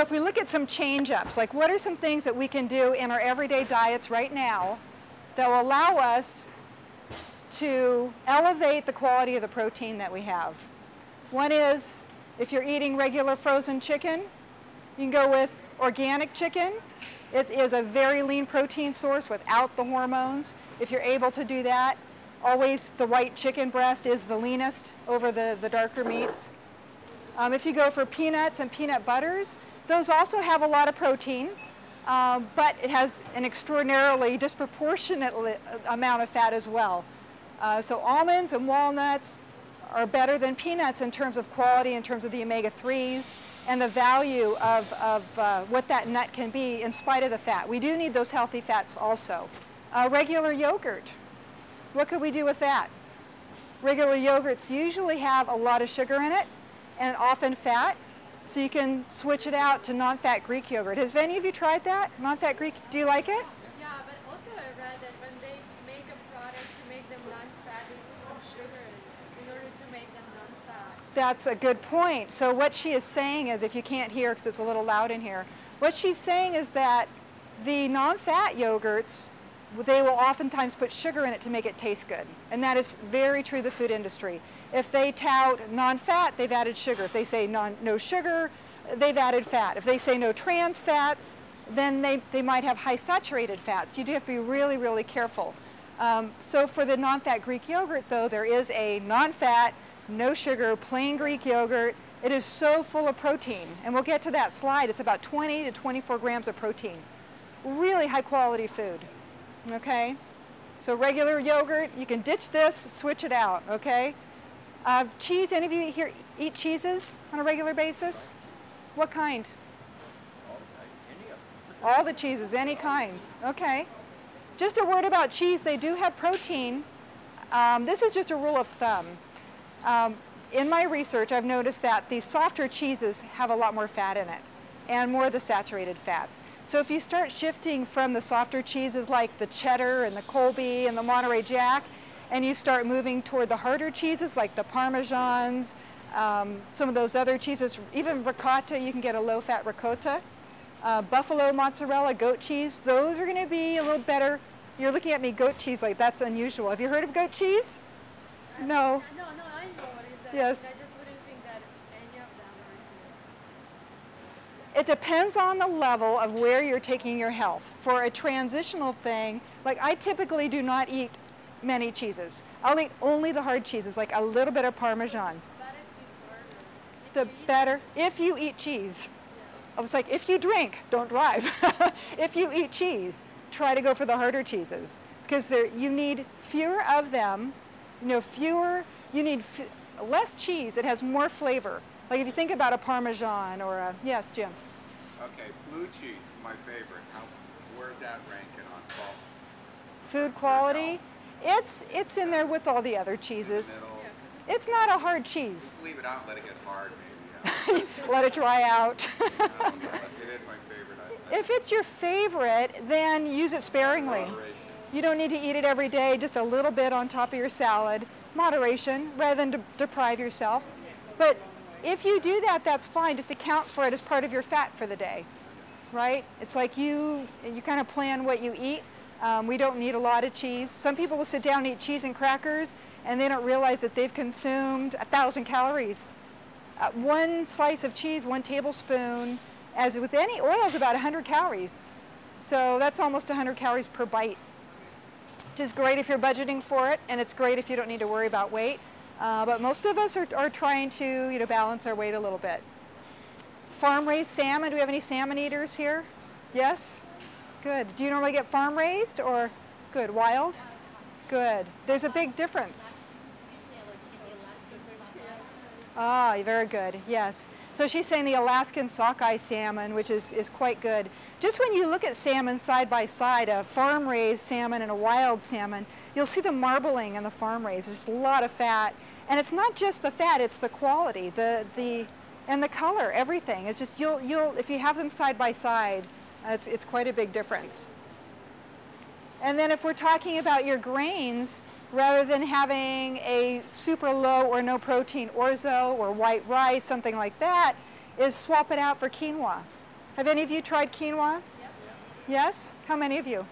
if we look at some change-ups, like what are some things that we can do in our everyday diets right now that will allow us to elevate the quality of the protein that we have? One is, if you're eating regular frozen chicken, you can go with organic chicken. It is a very lean protein source without the hormones. If you're able to do that, always the white chicken breast is the leanest over the darker meats. If you go for peanuts and peanut butters, those also have a lot of protein, but it has an extraordinarily disproportionate amount of fat as well. So almonds and walnuts are better than peanuts in terms of quality, in terms of the omega-3s, and the value of what that nut can be in spite of the fat. We do need those healthy fats also. Regular yogurt, what could we do with that? Regular yogurts usually have a lot of sugar in it and often fat, so you can switch it out to non-fat Greek yogurt. Has any of you tried that? Non-fat Greek, do you like it? Yeah, but also I read that when they make a product to make them non-fat, they put some sugar in order to make them non-fat. That's a good point. So what she is saying is, if you can't hear because it's a little loud in here, what she's saying is that the non-fat yogurts, they will oftentimes put sugar in it to make it taste good. And that is very true of the food industry. If they tout non-fat, they've added sugar. If they say no sugar, they've added fat. If they say no trans fats, then they might have high saturated fats. You do have to be really, really careful. So for the non-fat Greek yogurt, though, there is a non-fat, no sugar, plain Greek yogurt. It is so full of protein. And we'll get to that slide. It's about 20 to 24 grams of protein. Really high quality food. Okay? So regular yogurt, you can ditch this, switch it out, okay? Cheese, any of you here eat cheeses on a regular basis? What kind? All the cheeses, any kinds. Okay. Just a word about cheese, they do have protein. This is just a rule of thumb. In my research, I've noticed that the softer cheeses have a lot more fat in it and more of the saturated fats. So if you start shifting from the softer cheeses like the cheddar and the Colby and the Monterey Jack, and you start moving toward the harder cheeses like the Parmesans, some of those other cheeses, even ricotta, you can get a low-fat ricotta. Buffalo mozzarella, goat cheese, those are going to be a little better. You're looking at me, goat cheese, like that's unusual. Have you heard of goat cheese? No. No, I know what is that. Yes. I just wouldn't think that any of them are It here. depends on the level of where you're taking your health. For a transitional thing, like I typically do not eat many cheeses. I'll eat only the hard cheeses, like a little bit of Parmesan. The better, if you eat cheese. Yeah. It's like, if you drink, don't drive. If you eat cheese, try to go for the harder cheeses. Because you need fewer of them, you need less cheese, it has more flavor. Like if you think about a Parmesan or a, yes, Jim? Okay, blue cheese, my favorite. Where's that ranking on quality? Food quality? It's in there with all the other cheeses. It's not a hard cheese. Just leave it out and let it get hard, maybe. Let it dry out. It is my favorite. If it's your favorite, then use it sparingly. You don't need to eat it every day, just a little bit on top of your salad. Moderation, rather than deprive yourself. But if you do that, that's fine. Just account for it as part of your fat for the day, right? It's like you kind of plan what you eat. We don't need a lot of cheese. Some people will sit down and eat cheese and crackers, and they don't realize that they've consumed 1,000 calories. One slice of cheese, 1 tablespoon, as with any oil, is about 100 calories. So that's almost 100 calories per bite, which is great if you're budgeting for it, and it's great if you don't need to worry about weight. But most of us are trying to balance our weight a little bit. Farm-raised salmon, do we have any salmon eaters here? Yes? Good. Do you normally get farm-raised or good, wild? Good. There's a big difference. Ah, very good, yes. So she's saying the Alaskan sockeye salmon, which is quite good. Just when you look at salmon side by side, a farm-raised salmon and a wild salmon, you'll see the marbling in the farm-raised. There's a lot of fat. And it's not just the fat, it's the quality, and the color, everything. It's just, if you have them side by side, it's quite a big difference. And then if we're talking about your grains, rather than having a super low or no protein orzo or white rice, something like that, is swap it out for quinoa. Have any of you tried quinoa? Yes. Yes? How many of you?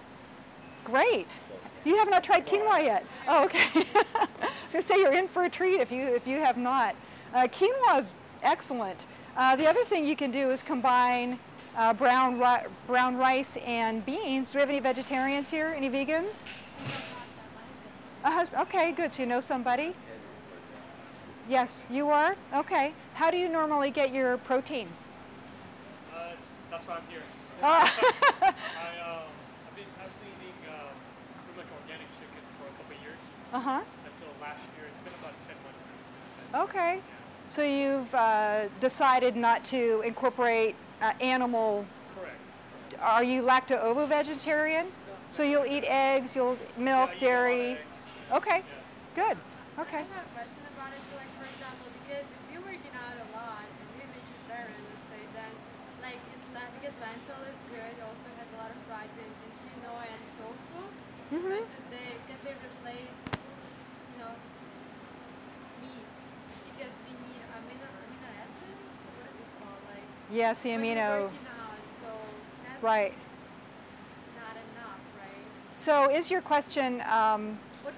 Great. You have not tried quinoa yet. Oh, okay. I was going to say you're in for a treat if you have not. Quinoa is excellent. The other thing you can do is combine brown rice and beans. Do we have any vegetarians here? Any vegans? A husband. Okay, good. So you know somebody? Yes, you are? Okay. How do you normally get your protein? That's why I'm here. Oh. I've been eating pretty much organic chicken for a couple of years. Uh-huh. Until last year. It's been about 10 months now. Okay. So you've decided not to incorporate animal. Correct. Are you lacto-ovo vegetarian? So you'll eat eggs, you'll milk, Yeah, dairy. Yeah. Okay. Good. Okay. I have a question about it. So, like, for example, because if you're working out a lot and you're vegetarian, let's say, then, like, because lentil is good, also has a lot of protein, and quinoa and tofu, but can they replace, meat? Because we need amino acids. What is this called? Like, Yes, the when you're amino. working out, so that's Right. not enough, right? So is your question, What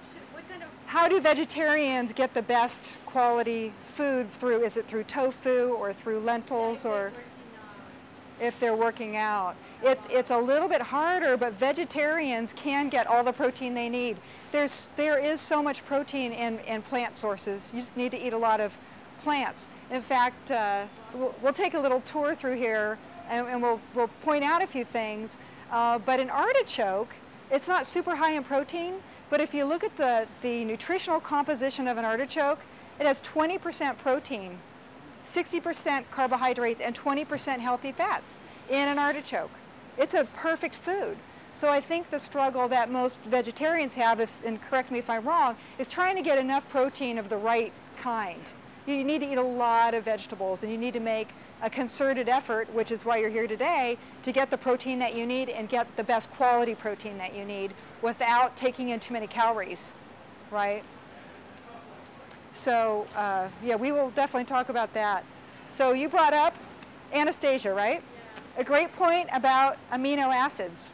kind of how do vegetarians get the best quality food through? Is it through tofu or through lentils or working out? if they're working out? It's a little bit harder, but vegetarians can get all the protein they need. There is so much protein in plant sources. You just need to eat a lot of plants. In fact, we'll take a little tour through here and we'll point out a few things. But an artichoke, it's not super high in protein, but if you look at the nutritional composition of an artichoke, it has 20% protein, 60% carbohydrates, and 20% healthy fats in an artichoke. It's a perfect food. So I think the struggle that most vegetarians have, and correct me if I'm wrong, is trying to get enough protein of the right kind. You need to eat a lot of vegetables, and you need to make a concerted effort, which is why you're here today, to get the protein that you need and get the best quality protein that you need without taking in too many calories, right? So, yeah, we will definitely talk about that. So you brought up Anastasia, right? A great point about amino acids.